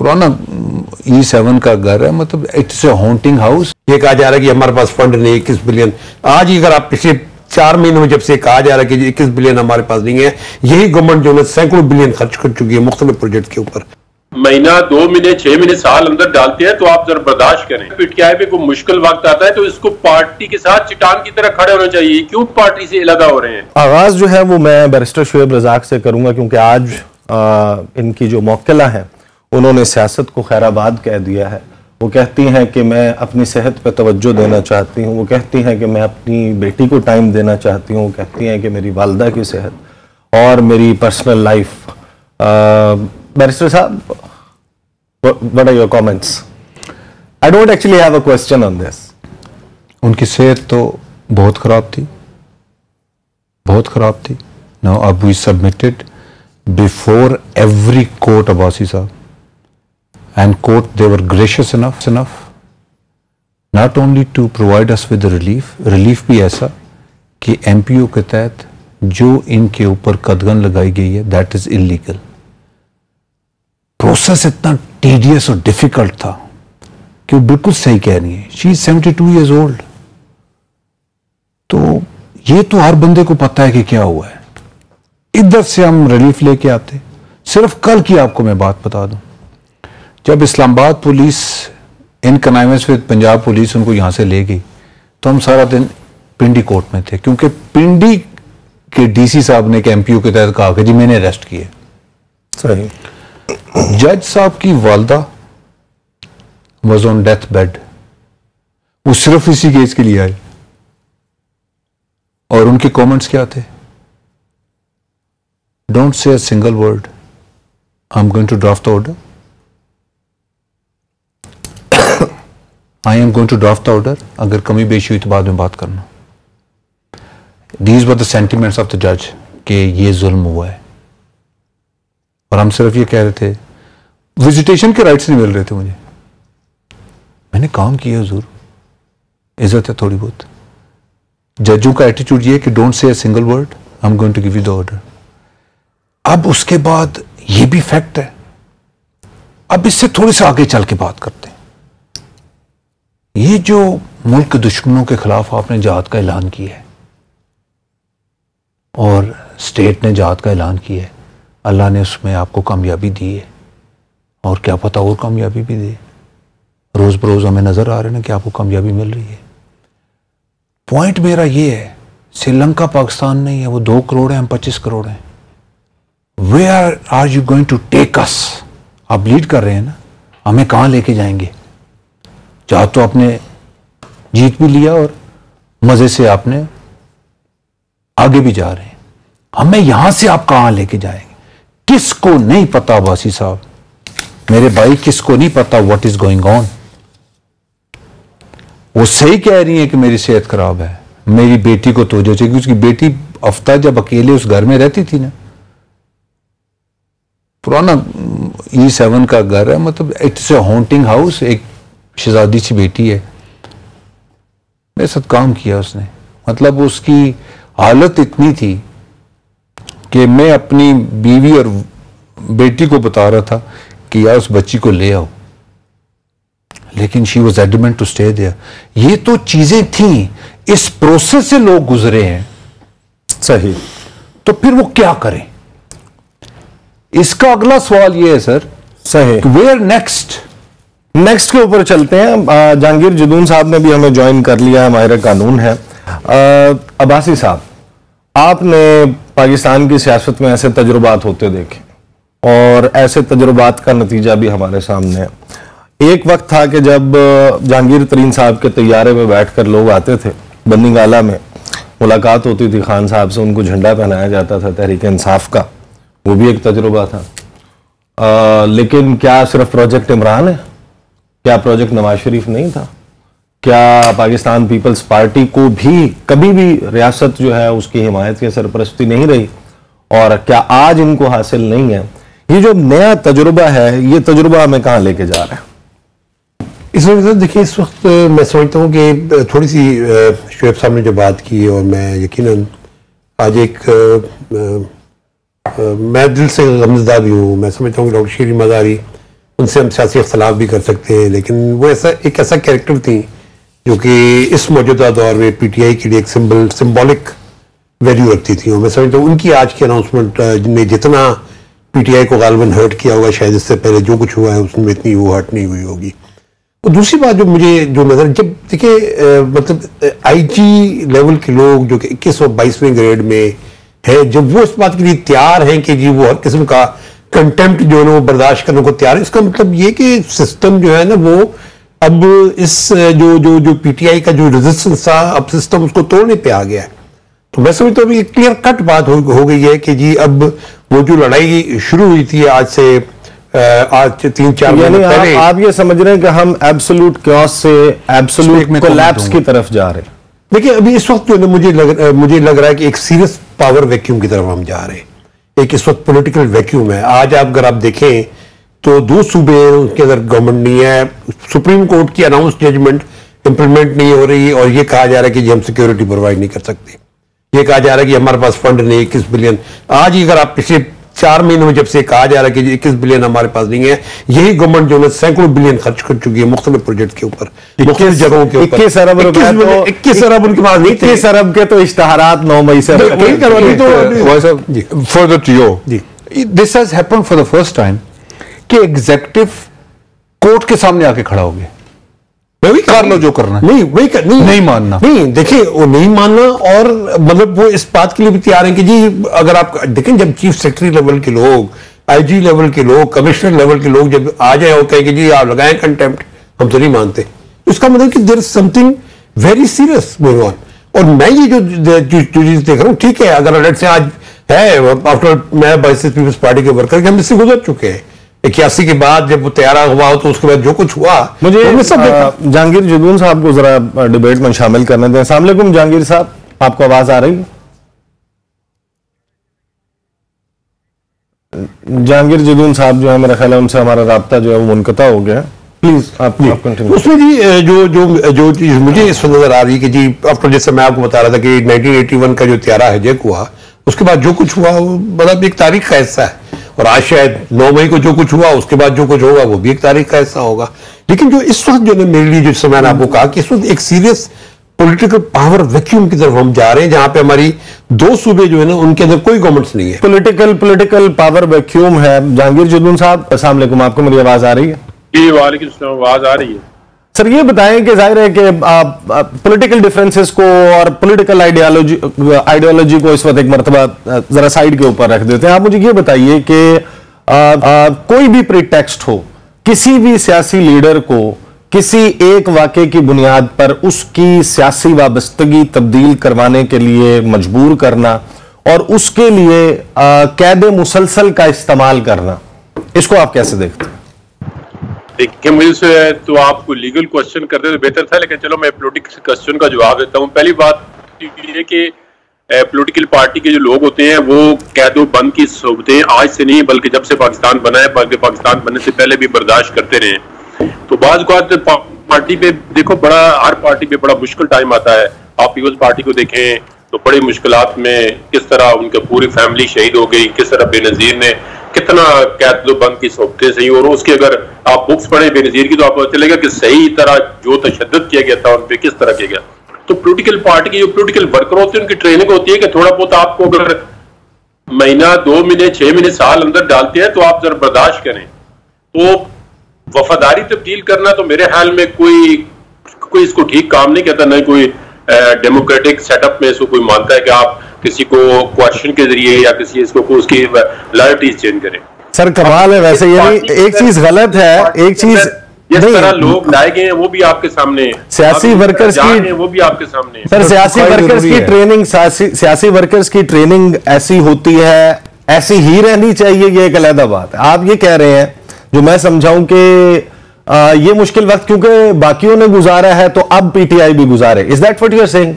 पुराना E7 का घर है, मतलब इट्स ए हॉन्टिंग हाउस। ये कहा जा रहा है कि हमारे पास फंड नहीं, 21 बिलियन। आज ही अगर आप पिछले 4 महीनों में जब से कहा जा रहा है कि 21 बिलियन हमारे पास नहीं है, यही गवर्नमेंट जो है सैकड़ों बिलियन खर्च कर चुकी है मुख्तलिफ प्रोजेक्ट के ऊपर। महीना, 2 महीने, 6 महीने, साल अंदर डालते हैं तो आप जरा बर्दाश्त करें। पीटीआई पे कोई मुश्किल वक्त आता है तो इसको पार्टी के साथ चट्टान की तरह खड़े होना चाहिए। क्यों पार्टी से अलग हो रहे हैं? आगाज जो है वो मैं बैरिस्टर शुएब रज़ाक से करूंगा, क्योंकि आज इनकी जो मौक्किला है उन्होंने सियासत को खैराबाद कह दिया है। वो कहती हैं कि मैं अपनी सेहत पे तवज्जो देना चाहती हूँ, वो कहती हैं कि मैं अपनी बेटी को टाइम देना चाहती हूँ, वो कहती हैं कि मेरी वालदा की सेहत और मेरी पर्सनल लाइफ। बैरिस्टर साहब, what are your comments? I don't actually have a question on this. उनकी सेहत तो बहुत ख़राब थी, बहुत ख़राब थी। Now अब we submitted before every court, Abbasi साहब, and court they were gracious enough not only to provide us with the relief भी ऐसा कि MPO के तहत जो इनके ऊपर कदगन लगाई गई है that is illegal। प्रोसेस इतना टीडियस और डिफिकल्ट था कि वो बिल्कुल सही कह रही है। She is 72 years old। तो ये तो हर बंदे को पता है कि क्या हुआ है। इधर से हम रिलीफ लेके आते। सिर्फ कल की आपको मैं बात बता दूं, जब Islamabad police in connivance with Punjab police उनको यहां से ले गई तो हम सारा दिन पिंडी कोर्ट में थे, क्योंकि पिंडी के डीसी साहब ने MPO के तहत कहा कि जी मैंने अरेस्ट किए। सही। जज साहब की वालदा वॉज ऑन डेथ बेड। वो सिर्फ इसी केस के लिए आए और उनके कमेंट्स क्या थे? Don't say a single word, I am going to draft the order, I am going to draft the order, अगर कमी बेशी हुई तो बाद में बात करना। These were the sentiments of the जज कि ये जुल्म हुआ है। और हम सिर्फ ये कह रहे थे, विजिटेशन के राइट्स नहीं मिल रहे थे मुझे। मैंने काम किया हुजूर, इज्जत है थोड़ी बहुत। जजों का एटीट्यूड ये है कि don't say a single word, I am going to give you the order. अब उसके बाद ये भी फैक्ट है, अब इससे थोड़ी सा आगे चल के बात करते हैं। ये जो मुल्क दुश्मनों के खिलाफ आपने जहाद का ऐलान किया है और स्टेट ने जहाद का ऐलान किया है, अल्लाह ने उसमें आपको कामयाबी दी है और क्या पता और कामयाबी भी दे। रोज बरोज हमें नजर आ रहा है ना कि आपको कामयाबी मिल रही है। पॉइंट मेरा ये है, श्रीलंका पाकिस्तान नहीं है, वो 2 करोड़ है, हम 25 करोड़ हैं। Where are you going to take us? आप लीड कर रहे हैं ना, हमें कहाँ लेके जाएंगे? चाहे तो आपने जीत भी लिया और मजे से आपने आगे भी जा रहे हैं, हमें यहां से आप कहां लेके जाएंगे? किसको नहीं पता अब्बासी साहब, मेरे भाई, किसको नहीं पता व्हाट इज गोइंग ऑन। वो सही कह रही है कि मेरी सेहत खराब है, मेरी बेटी को तवज्जो चाहिए। उसकी बेटी हफ्ता जब अकेले उस घर में रहती थी ना, पुराना E7 का घर है, मतलब इट्स ए हॉन्टिंग हाउस। एक शहजादी सी बेटी है, मेरे साथ काम किया उसने। मतलब उसकी हालत इतनी थी कि मैं अपनी बीवी और बेटी को बता रहा था कि यार उस बच्ची को ले आओ, लेकिन she was adamant to stay there. ये तो चीजें थी, इस प्रोसेस से लोग गुजरे हैं। सही। तो फिर वो क्या करें? इसका अगला सवाल ये है सर, सही, वेयर नेक्स्ट के ऊपर चलते हैं। जहांगीर जदून साहब ने भी हमें ज्वाइन कर लिया है, माहिर कानून है। अब्बासी साहब, आपने पाकिस्तान की सियासत में ऐसे तजुर्बात होते देखे और ऐसे तजुर्बात का नतीजा भी हमारे सामने है। एक वक्त था कि जब जहांगीर तरीन साहब के तैयारे में बैठकर लोग आते थे, बंदीगाला में मुलाकात होती थी खान साहब से, उनको झंडा पहनाया जाता था तहरीक इंसाफ का, वो भी एक तजुर्बा था। लेकिन क्या सिर्फ प्रोजेक्ट इमरान है? क्या प्रोजेक्ट नवाज शरीफ नहीं था? क्या पाकिस्तान पीपल्स पार्टी को भी कभी भी रियासत जो है उसकी हिमायत की सरपरस्ती नहीं रही? और क्या आज इनको हासिल नहीं है? ये जो नया तजुर्बा है, ये तजुर्बा हमें कहाँ लेके जा रहा है? इस वक्त देखिए, इस वक्त मैं समझता हूँ कि थोड़ी सी शुएब साहब ने जो बात की, और मैं यकीनन आज एक मैं दिल से गमज़दा भी हूँ। मैं समझता हूँ कि डॉक्टर शीरी मज़ारी उनसे हम सियासी इख्तलाफ भी कर सकते हैं, लेकिन वो एक ऐसा कैरेक्टर थी जो कि इस मौजूदा दौर में पीटीआई के लिए एक सिंबॉलिक वैल्यू रखती थी। और मैं समझता हूँ उनकी आज की अनाउंसमेंट ने जितना पीटीआई को गालिबन हर्ट किया होगा, शायद इससे पहले जो कुछ हुआ है उसमें इतनी वो हर्ट नहीं हुई होगी। तो दूसरी बात जो मुझे जो नजर, जब देखिए मतलब आईजी लेवल के लोग जो कि 21 और 22वें ग्रेड में है, जब वो इस बात के लिए तैयार हैं कि जी वो हर किस्म का कंटेम्प्ट जो है ना वो बर्दाश्त करने को तैयार है, इसका मतलब ये कि सिस्टम जो है ना वो अब इस जो पीटीआई का जो रेजिस्टेंस था, अब सिस्टम उसको तोड़ने पे आ गया है। तो मैं समझता हूँ क्लियर कट बात हो गई है कि जी अब वो जो लड़ाई शुरू हुई थी आज से आज 3-4 महीने पहले, आप ये समझ रहे हैं कि हम एब्सोल्यूट क्योस से एब्सोल्यूट कोलैप्स की तरफ जा रहे हैं। देखिए अभी इस वक्त जो है मुझे लग रहा है कि एक सीरियस पावर वैक्यूम की तरफ हम जा रहे हैं। एक इस वक्त पॉलिटिकल वैक्यूम है। आज अगर आप देखें तो 2 सूबे हैं उनके अंदर गवर्नमेंट नहीं है, सुप्रीम कोर्ट की अनाउंस जजमेंट इंप्लीमेंट नहीं हो रही, और ये कहा जा रहा है कि हम सिक्योरिटी प्रोवाइड नहीं कर सकते। ये कहा जा रहा है कि हमारे पास फंड नहीं, 21 बिलियन। आज ही अगर आप पिछले 4 महीनों में जब से कहा जा रहा है कि 21 बिलियन हमारे पास नहीं है, यही गवर्नमेंट जो है सैकड़ों बिलियन खर्च कर चुकी है मुख्तलिफ प्रोजेक्ट के ऊपर, मुख्तलिफ जगहों के ऊपर। 21 अरब उनके पास नहीं, 21 अरब के तो इश्तहारात 9 मई से further to you, this has happened for the first time कि एग्जीक्यूटिव कोर्ट के सामने आके खड़ा हो गया, कर लो जो करना है। नहीं मानना, नहीं देखिए वो नहीं मानना, और मतलब वो इस बात के लिए भी तैयार है कि जी अगर आप देखें जब चीफ सेक्रेटरी लेवल के लोग, आईजी लेवल के लोग, कमिश्नर लेवल के लोग जब आ जाए और कहें कि जी आप लगाएं कंटेम्प्ट, हम तो नहीं मानते, इसका मतलब कि there is something very serious going on. और मैं ये जो चीज देख रहा हूँ, ठीक है अगर अलर्ट से आज है आफ्टर मैं बाइसेस पीपल्स पार्टी के वर्कर हम इससे गुजर चुके हैं, 81 के बाद जब वो तैयार हुआ हो तो उसके बाद जो कुछ हुआ, मुझे जहांगीर जदून साहब को जरा डिबेट में शामिल करने दें। अस्सलाम वालेकुम जहांगीर साहब, आपको आवाज आ रही है? जहांगीर जदून साहब जो है मेरा ख्याल है उनसे हमारा राब्ता जो है वो मुनक़ता हो गया। प्लीज आप कंटिन्यू। उसमें जी जो चीज मुझे इस नजर आ रही है कि जी आफ्टर, जैसे मैं आपको बता रहा था कि 1981 का जो 13 हिजक हुआ, उसके बाद जो कुछ हुआ वो मतलब एक तारीख का हिस्सा है, और आज शायद 9 मई को जो कुछ हुआ उसके बाद जो कुछ होगा वो भी एक तारीख का हिस्सा होगा। लेकिन जो इस वक्त जो है मेरे लिए, जो मैंने आपको कहा कि इस वक्त एक सीरियस पॉलिटिकल पावर वैक्यूम की तरफ हम जा रहे हैं, जहां पे हमारी 2 सूबे जो है ना उनके अंदर कोई गवर्नमेंट्स नहीं है। पॉलिटिकल पावर वैक्यूम है। जहांगीर जदून साहब अस्सलाम वालेकुम, आपको मेरी आवाज आ रही है? जी वालेकुम सलाम, आवाज आ रही है। सर ये बताएं कि जाहिर है कि पॉलिटिकल डिफरेंसेस को और पॉलिटिकल आइडियोलॉजी को इस वक्त एक मरतबा जरा साइड के ऊपर रख देते हैं। आप मुझे ये बताइए कि कोई भी प्रीटेक्स्ट हो, किसी भी सियासी लीडर को किसी एक वाक़े की बुनियाद पर उसकी सियासी वाबस्तगी तब्दील करवाने के लिए मजबूर करना और उसके लिए कैद मुसलसल का इस्तेमाल करना, इसको आप कैसे देखते हैं? देखिए मुझे से तो आपको लीगल क्वेश्चन करते तो बेहतर था, लेकिन चलो मैं पॉलिटिक्स क्वेश्चन का जवाब देता हूँ। पहली बात ये कि पॉलिटिकल पार्टी के जो लोग होते हैं वो कैदो बंद की सोबतें आज से नहीं बल्कि जब से पाकिस्तान बना है, बल्कि पाकिस्तान बनने से पहले भी बर्दाश्त करते रहे। तो बाज़ पार्टी पे देखो बड़ा, हर पार्टी पे बड़ा मुश्किल टाइम आता है। आप पीपल्स पार्टी को देखें तो बड़ी मुश्किलात में किस तरह उनकी पूरी फैमिली शहीद हो गई, किस तरह बेनज़ीर ने कितना कैदो बंद की सोबतें सही, और उसके अगर आप बुक्स पढ़े बेनज़ीर की तो आपको पता चलेगा कि सही तरह जो तशद्दुद किया गया था उन पर किस तरह किया गया। तो पॉलिटिकल पार्टी के जो पॉलिटिकल वर्कर होते हैं उनकी ट्रेनिंग होती है कि थोड़ा बहुत आपको अगर महीना 2 महीने 6 महीने साल अंदर डालते हैं तो आप जरा बर्दाश्त करें। तो वफादारी तब्दील करना तो मेरे ख्याल में कोई इसको ठीक काम नहीं कहता, नहीं कोई डेमोक्रेटिक सेटअप में इसको कोई मानता है कि आप किसी को क्वेश्चन के जरिए या किसी इसको उसकी लॉयल्टीज चेंज करें। सर कमाल है वैसे, ये एक चीज गलत है, एक चीज जिस तरह लोग लाए गए हैं वो भी आपके सामने, सियासी वर्कर्स की वो भी आपके सामने। सर सियासी वर्कर्स की ट्रेनिंग, सियासी वर्कर्स की ट्रेनिंग ऐसी होती है, ऐसी ही रहनी चाहिए, ये एक अलग बात है। आप ये कह रहे हैं जो मैं समझाऊं कि ये मुश्किल वक्त क्योंकि बाकियों ने गुजारा है तो अब पीटीआई भी गुजारे, is that what you are saying?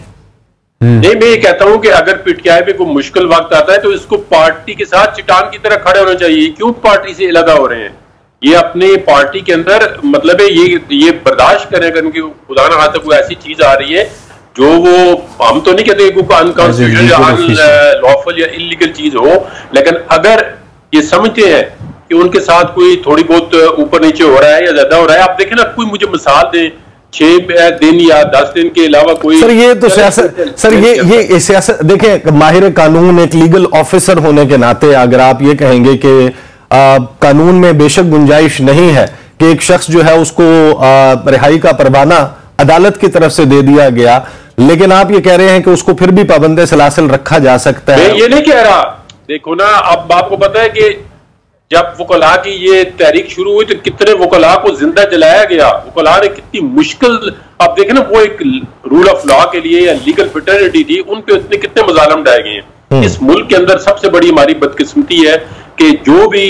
नहीं, मैं ये कहता हूं कि अगर पीटीआई पे कोई मुश्किल वक्त आता है तो इसको पार्टी के साथ चट्टान की तरह खड़े होना चाहिए। क्यों पार्टी से अलग हो रहे हैं? ये अपने पार्टी के अंदर मतलब है ये बर्दाश्त करें अगर उनकी खुदा ना खास्ता कोई ऐसी चीज आ रही है जो वो, हम तो नहीं कहते कोई अनकॉन्स्टिट्यूशनल या अनलॉफुल या इलीगल चीज हो, लेकिन अगर ये समझते हैं कि कि उनके साथ कोई थोड़ी बहुत ऊपर नीचे हो रहा है या ज्यादा हो रहा है। आप देखें ना, कोई मुझे मिसाल दें 6 दिन या 10 दिन के अलावा कोई। सर ये तो सियासत, सर ये सियासत देखें, माहिर कानून एक लीगल ऑफिसर होने के नाते अगर आप ये कहेंगे कि कानून में बेशक गुंजाइश नहीं है कि एक शख्स जो है उसको रिहाई का परवाना अदालत की तरफ से दे दिया गया, लेकिन आप ये कह रहे हैं कि उसको फिर भी पाबंदे सलासिल रखा जा सकता है। मैं ये नहीं कह रहा, देखो ना, अब आपको पता है कि जब वकला की ये तहरीक शुरू हुई तो कितने वकला को जिंदा जलाया गया, वकला ने कितनी मुश्किल, आप देखें ना, वो एक रूल ऑफ लॉ के लिए या लीगल फिटर्निटी थी, उन पे इतने कितने मजालम ढाए गए हैं। इस मुल्क के अंदर सबसे बड़ी हमारी बदकिस्मती है कि जो भी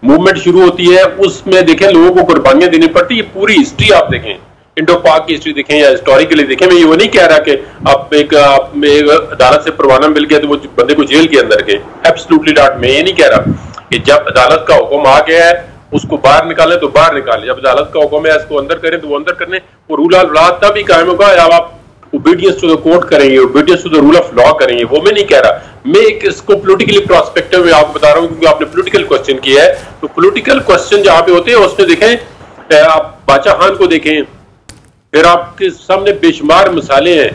मूवमेंट शुरू होती है उसमें देखें लोगों को कुर्बानियां देनी पड़ती है। पूरी हिस्ट्री आप देखें, इंडो पाक की हिस्ट्री देखें या हिस्टोरिकली देखें। मैं ये नहीं कह रहा कि आप एक अदालत से परवाना मिल गया तो वो बंदे को जेल के अंदर गए, एब्सोल्युटली नॉट। मैं ये नहीं कह रहा कि जब अदालत का हुक्म आ गया है उसको बाहर निकालें तो बाहर निकालें, जब अदालत का हुक्म है इसको अंदर करें तो वो अंदर करने। वो रूल ऑफ लॉ तभी कायम होगा जब आप ओबीडियंस टू द कोर्ट करेंगे, obedience to the rule of law करेंगे। वो मैं नहीं कह रहा, मैं एक इसको पॉलिटिकली प्रोस्पेक्टिव में आपको बता रहा हूँ, क्योंकि आपने पॉलिटिकल क्वेश्चन किया है। तो पॉलिटिकल क्वेश्चन जहां पे होते हैं उसमें देखें, आप बादशाह खान को देखें, फिर आपके सामने बेशुमार मिसालें हैं